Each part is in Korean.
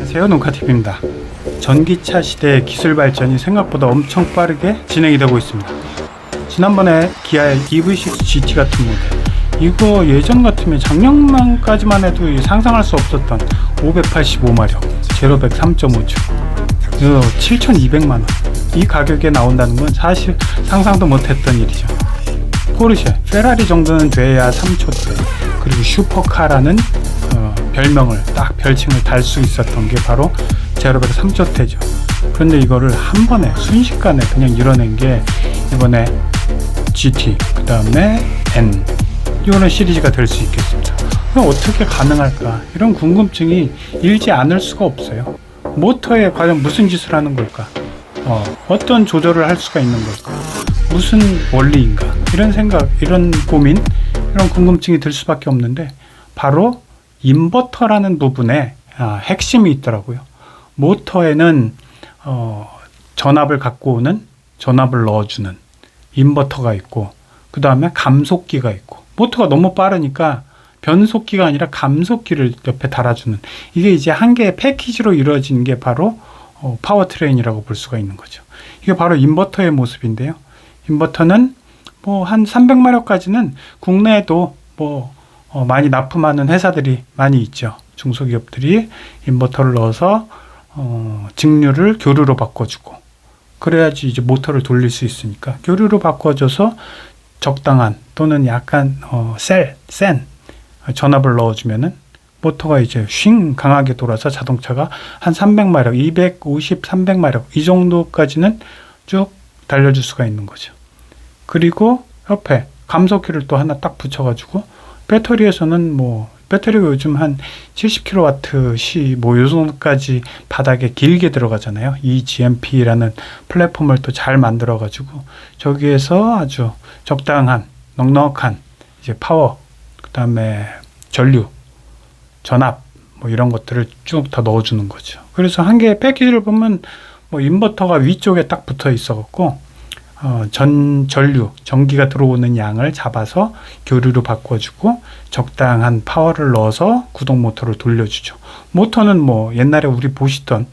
안녕하세요, 농카TV입니다. 전기차 시대의 기술 발전이 생각보다 엄청 빠르게 진행이 되고 있습니다. 지난번에 기아의 EV6 GT 같은 모델, 이거 예전 같으면 작년까지만 해도 상상할 수 없었던 585마력, 제로백 3.5초, 7,200만원, 이 가격에 나온다는 건 사실 상상도 못했던 일이죠. 포르쉐, 페라리 정도는 돼야 3초대, 그리고 슈퍼카라는 별명을 별칭을 달 수 있었던 게 바로 제로백 3초대죠. 그런데 이거를 한 번에 순식간에 그냥 이뤄낸 게 이번에 GT, 그 다음에 N, 이거는 시리즈가 될 수 있겠습니다. 그럼 어떻게 가능할까? 이런 궁금증이 일지 않을 수가 없어요. 모터에 과연 무슨 짓을 하는 걸까? 어떤 조절을 할 수가 있는 걸까? 무슨 원리인가? 이런 생각, 이런 고민, 이런 궁금증이 들 수밖에 없는데, 바로 인버터라는 부분에 핵심이 있더라고요. 모터에는 전압을 갖고 오는, 전압을 넣어주는 인버터가 있고, 그 다음에 감속기가 있고, 모터가 너무 빠르니까 변속기가 아니라 감속기를 옆에 달아주는, 이게 이제 한 개의 패키지로 이루어진 게 바로 파워트레인이라고 볼 수가 있는 거죠. 이게 바로 인버터의 모습인데요. 인버터는 뭐 한 300마력까지는 국내에도 많이 납품하는 회사들이 많이 있죠. 중소기업들이 인버터를 넣어서 직류를 교류로 바꿔주고, 그래야지 이제 모터를 돌릴 수 있으니까 교류로 바꿔줘서 적당한 또는 약간 센 전압을 넣어주면은 모터가 이제 쉥 강하게 돌아서 자동차가 한 300마력, 250, 300마력 이 정도까지는 쭉 달려줄 수가 있는 거죠. 그리고 옆에 감속기를 또 하나 딱 붙여가지고, 배터리에서는 배터리가 요즘 한 70kWh 요 정도까지 바닥에 길게 들어가잖아요. eGMP라는 플랫폼을 또 잘 만들어가지고 저기에서 아주 적당한 넉넉한 이제 파워, 그 다음에 전류, 전압 이런 것들을 쭉 다 넣어주는 거죠. 그래서 한 개의 패키지를 보면 인버터가 위쪽에 딱 붙어 있어갖고 전류, 전기가 들어오는 양을 잡아서 교류로 바꿔주고 적당한 파워를 넣어서 구동 모터를 돌려주죠. 모터는 옛날에 우리 보시던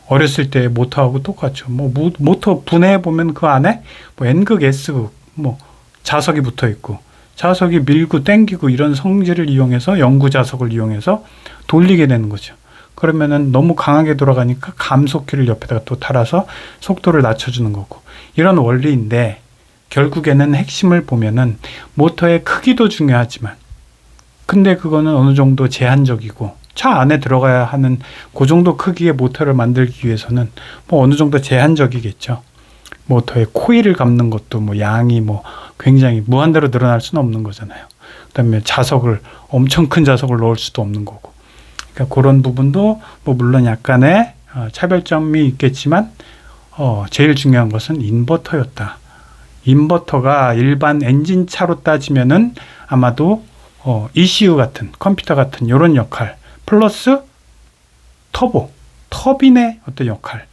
어렸을 때 모터하고 똑같죠. 모터 분해해 보면 그 안에 N극, S극 자석이 붙어 있고, 자석이 밀고 당기고 이런 성질을 이용해서, 영구 자석을 이용해서 돌리게 되는 거죠. 그러면은 너무 강하게 돌아가니까 감속기를 옆에다가 또 달아서 속도를 낮춰주는 거고, 이런 원리인데, 결국에는 핵심을 보면은 모터의 크기도 중요하지만, 근데 그거는 어느 정도 제한적이고, 차 안에 들어가야 하는 그 정도 크기의 모터를 만들기 위해서는 어느 정도 제한적이겠죠. 모터의 코일을 감는 것도 양이 굉장히 무한대로 늘어날 수는 없는 거잖아요. 그 다음에 자석을, 엄청 큰 자석을 넣을 수도 없는 거고. 그러니까 그런 부분도 물론 약간의 차별점이 있겠지만, 제일 중요한 것은 인버터였다. 인버터가 일반 엔진차로 따지면은 아마도 ECU 같은, 컴퓨터 같은 이런 역할, 플러스 터빈의 어떤 역할.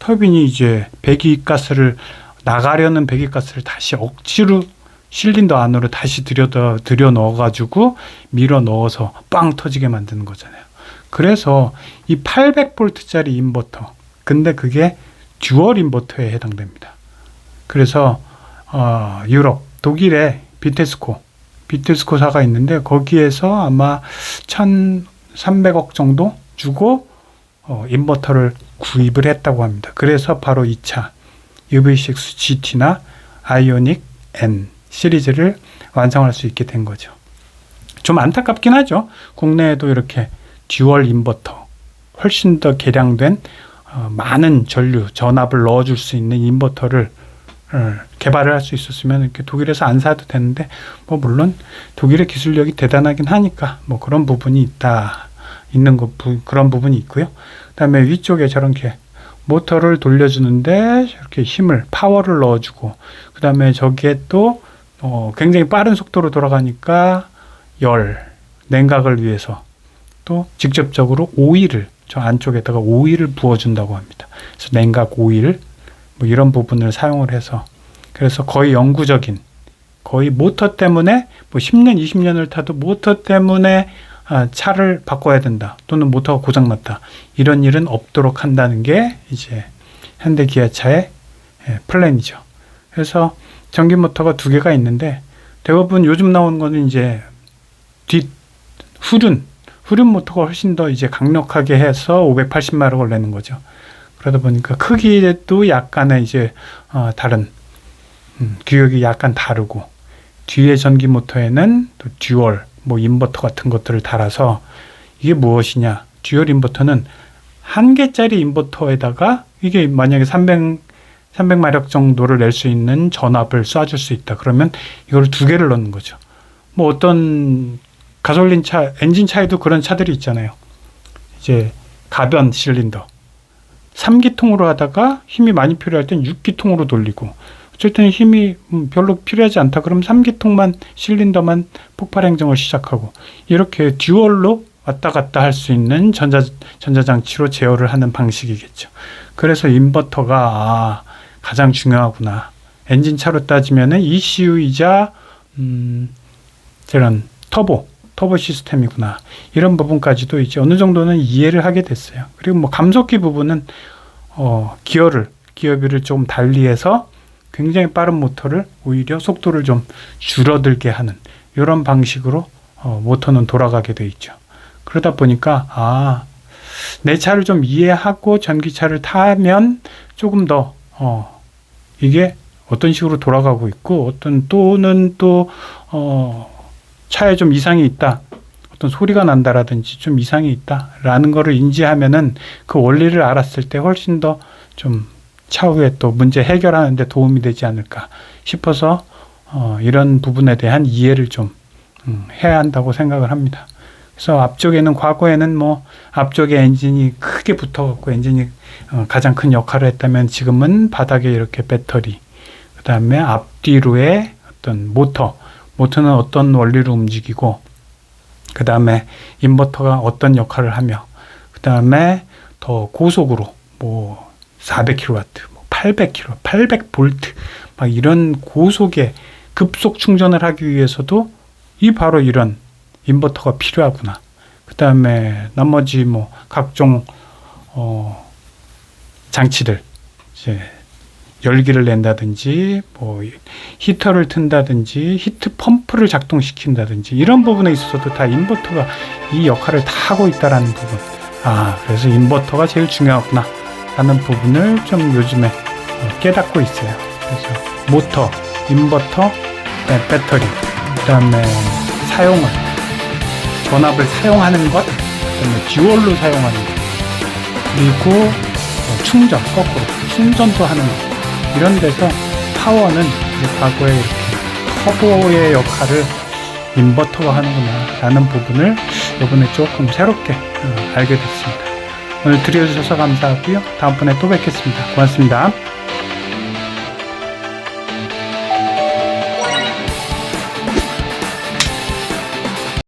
터빈이 이제 배기가스를, 나가려는 배기가스를 다시 억지로 실린더 안으로 다시 들여 넣어가지고 밀어 넣어서 빵 터지게 만드는 거잖아요. 그래서 이 800V짜리 인버터, 근데 그게 듀얼 인버터에 해당됩니다. 그래서 유럽, 독일에 비테스코사가 있는데, 거기에서 아마 1,300억 정도 주고 인버터를 구입을 했다고 합니다. 그래서 바로 이 차 EV6 GT나 아이오닉 N 시리즈를 완성할 수 있게 된 거죠. 좀 안타깝긴 하죠. 국내에도 이렇게 듀얼 인버터, 훨씬 더 개량된 많은 전류, 전압을 넣어줄 수 있는 인버터를 개발을 할 수 있었으면 이렇게 독일에서 안 사도 되는데, 물론 독일의 기술력이 대단하긴 하니까 그런 부분이 그런 부분이 있고요. 그 다음에 위쪽에 저렇게 모터를 돌려주는데 이렇게 파워를 넣어주고, 그 다음에 저기에 또 굉장히 빠른 속도로 돌아가니까 냉각을 위해서 또 직접적으로 저 안쪽에다가 오일을 부어준다고 합니다. 그래서 냉각 오일 이런 부분을 사용을 해서, 그래서 거의 영구적인, 거의 모터 때문에 10년, 20년을 타도 모터 때문에 차를 바꿔야 된다 또는 모터가 고장났다 이런 일은 없도록 한다는 게 이제 현대 기아차의 플랜이죠. 그래서 전기 모터가 두 개가 있는데 대부분 요즘 나오는 거는 이제 후륜 모터가 훨씬 더 이제 강력하게 해서 580마력을 내는 거죠. 그러다 보니까 크기도 약간의 이제 다른 규격이 약간 다르고 뒤에 전기 모터에는 또 듀얼 뭐 인버터 같은 것들을 달아서 이게 무엇이냐? 듀얼 인버터는 한 개짜리 인버터에다가 이게 만약에 300마력 정도를 낼 수 있는 전압을 쏴줄 수 있다. 그러면 이걸 두 개를 넣는 거죠. 뭐 어떤 가솔린 차, 엔진 차에도 그런 차들이 있잖아요. 이제 가변 실린더. 3기통으로 하다가 힘이 많이 필요할 땐 6기통으로 돌리고 어쨌든 힘이 별로 필요하지 않다. 그럼 3기통만 실린더만 폭발 행정을 시작하고 이렇게 듀얼로 왔다 갔다 할 수 있는 전자장치로 제어를 하는 방식이겠죠. 그래서 인버터가 가장 중요하구나. 엔진차로 따지면은 ECU이자 저런 터보 시스템이구나. 이런 부분까지도 이제 어느 정도는 이해를 하게 됐어요. 그리고 뭐 감속기 부분은 기어비를 조금 달리해서 굉장히 빠른 모터를 오히려 속도를 좀 줄어들게 하는 이런 방식으로 모터는 돌아가게 돼 있죠. 그러다 보니까 내 차를 좀 이해하고 전기차를 타면 조금 더 이게 어떤 식으로 돌아가고 있고 또는 차에 좀 이상이 있다. 어떤 소리가 난다라든지 좀 이상이 있다라는 거를 인지하면은 그 원리를 알았을 때 훨씬 더 좀 차후에 또 문제 해결하는 데 도움이 되지 않을까 싶어서 이런 부분에 대한 이해를 좀 해야 한다고 생각을 합니다. 그래서 앞쪽에는 과거에는 뭐 앞쪽에 엔진이 크게 붙어갖고 엔진이 가장 큰 역할을 했다면 지금은 바닥에 이렇게 배터리, 그 다음에 앞뒤로의 어떤 모터는 어떤 원리로 움직이고, 그 다음에 인버터가 어떤 역할을 하며, 그 다음에 더 고속으로 뭐 400kW, 800kW, 800V 막 이런 고속의 급속 충전을 하기 위해서도 바로 이런 인버터가 필요하구나. 그 다음에 나머지 뭐 각종 장치들 이제 열기를 낸다든지 뭐 히터를 튼다든지 히트 펌프를 작동시킨다든지 이런 부분에 있어서도 다 인버터가 이 역할을 다 하고 있다라는 부분. 그래서 인버터가 제일 중요하구나 라는 부분을 좀 요즘에 깨닫고 있어요. 그래서 모터, 인버터, 배터리, 그 다음에 전압을 사용하는 것, 그다음에 듀얼로 사용하는 것, 그리고 거꾸로 충전도 하는 것. 이런 데서 파워는 과거에 이렇게 터보의 역할을 인버터가 하는구나 라는 부분을 이번에 조금 새롭게 알게 됐습니다. 오늘 들려주셔서 감사하고요. 다음번에 또 뵙겠습니다. 고맙습니다.